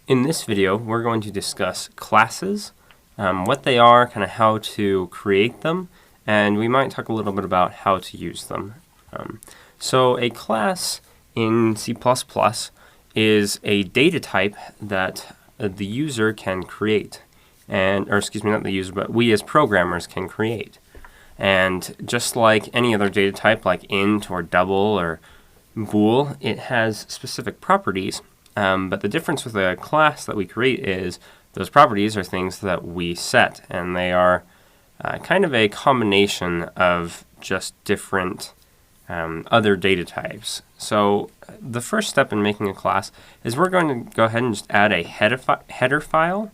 In this video, we're going to discuss classes, what they are, kind of how to create them, and we might talk a little bit about how to use them. So a class in C++ is a data type that the user can create, or excuse me, not the user, but we as programmers can create. And just like any other data type, like int or double or bool, it has specific properties. But the difference with a class that we create is those properties are things that we set, and they are kind of a combination of just different other data types. So the first step in making a class is we're going to go ahead and just add a header file.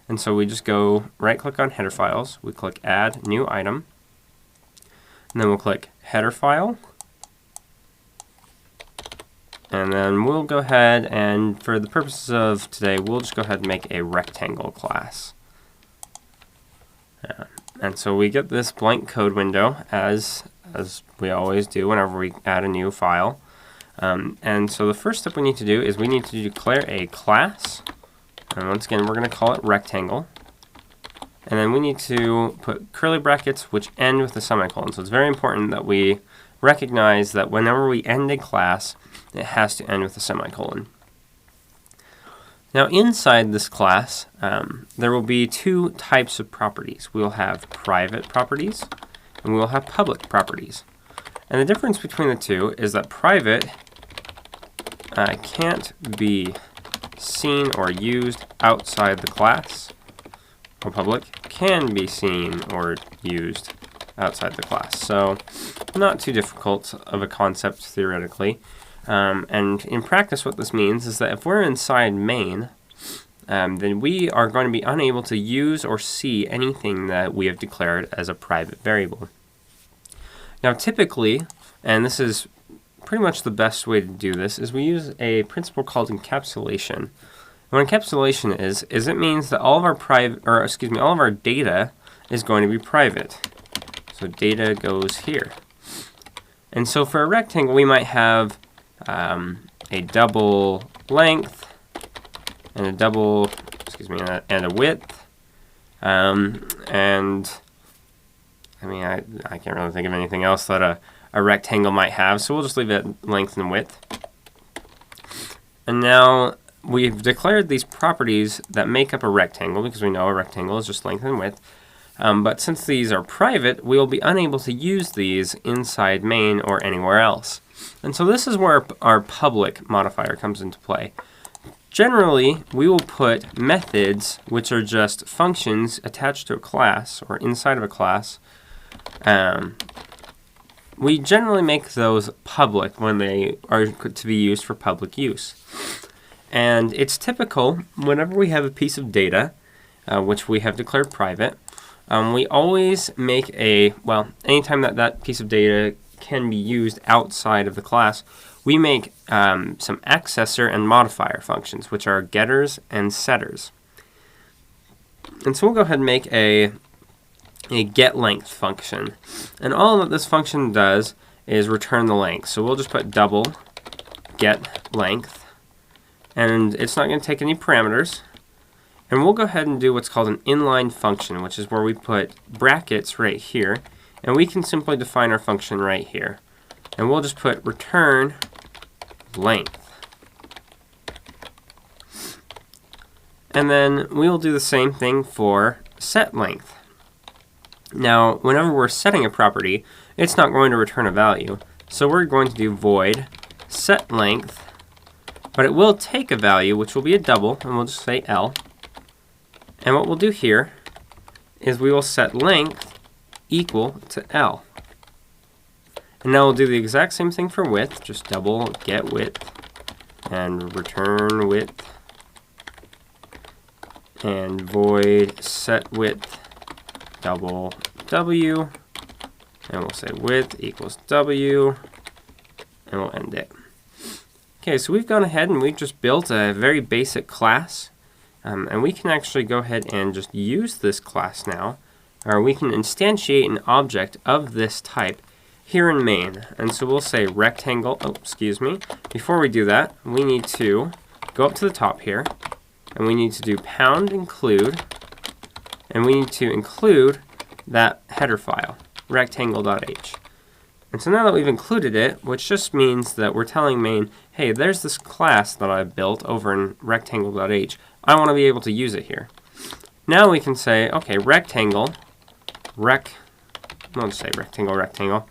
And so we just go right-click on header files, we click Add New Item, and then we'll click Header File. And then we'll go ahead and, for the purposes of today, we'll just go ahead and make a rectangle class. And so we get this blank code window, as we always do whenever we add a new file. And so the first step we need to do is we need to declare a class. And once again, we're going to call it rectangle. And then we need to put curly brackets which end with a semicolon. So it's very important that we recognize that whenever we end a class, it has to end with a semicolon. Now inside this class, there will be two types of properties. We will have private properties and we will have public properties. And the difference between the two is that private can't be seen or used outside the class, while public can be seen or used outside the class. So not too difficult of a concept theoretically. And in practice what this means is that if we're inside main, then we are going to be unable to use or see anything that we have declared as a private variable. Now typically, and this is pretty much the best way to do this, is we use a principle called encapsulation. What encapsulation is it means that all of our data is going to be private. So data goes here. And so for a rectangle, we might have a double length and a double, and a width. And I mean, I can't really think of anything else that a rectangle might have, so we'll just leave it length and width. And now we've declared these properties that make up a rectangle, because we know a rectangle is just length and width. But since these are private, we will be unable to use these inside main or anywhere else. And so this is where our public modifier comes into play. Generally, we will put methods, which are just functions attached to a class or inside of a class. We generally make those public when they are to be used for public use. And it's typical whenever we have a piece of data, which we have declared private, we always make anytime that piece of data can be used outside of the class, we make some accessor and modifier functions, which are getters and setters. And so we'll go ahead and make a getLength function. And all that this function does is return the length. So we'll just put double getLength, and it's not going to take any parameters. And we'll go ahead and do what's called an inline function, which is where we put brackets right here, and we can simply define our function right here. And we'll just put return length. And then we'll do the same thing for setLength. Now, whenever we're setting a property, it's not going to return a value. So we're going to do void setLength, but it will take a value, which will be a double, and we'll just say L. And what we'll do here is we will set length equal to L. And now we'll do the exact same thing for width, just double get width and return width and void set width double W, and we'll say width equals W, and we'll end it. Okay, so we've gone ahead and we've just built a very basic class. And we can actually go ahead and just use this class now, or we can instantiate an object of this type here in main. And so we'll say rectangle, Before we do that, we need to go up to the top here, and we need to do pound include, and we need to include that header file, rectangle.h. And so now that we've included it, which just means that we're telling main, hey, there's this class that I built over in rectangle.h. I want to be able to use it here. Now we can say, okay, rectangle, let's say rectangle,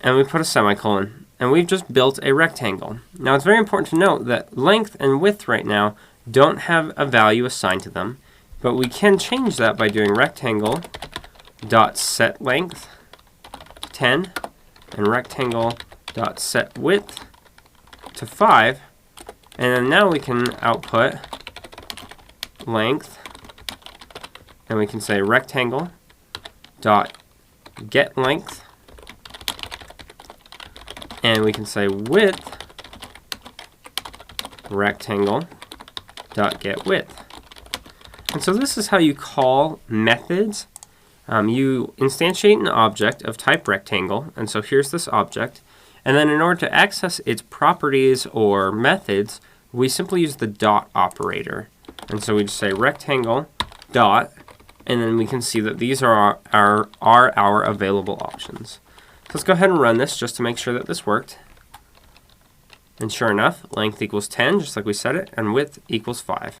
and we put a semicolon, and we've just built a rectangle. Now it's very important to note that length and width right now don't have a value assigned to them, but we can change that by doing rectangle dot set length 10 and rectangle dot set width to 5, and then now we can output length, and we can say rectangle dot get length, and we can say width rectangle dot get width. And so this is how you call methods. You instantiate an object of type rectangle, and so here's this object. And then in order to access its properties or methods, we simply use the dot operator. And so we just say rectangle dot, and then we can see that these are our available options. So let's go ahead and run this just to make sure that this worked. And sure enough, length equals 10, just like we said it, and width equals 5.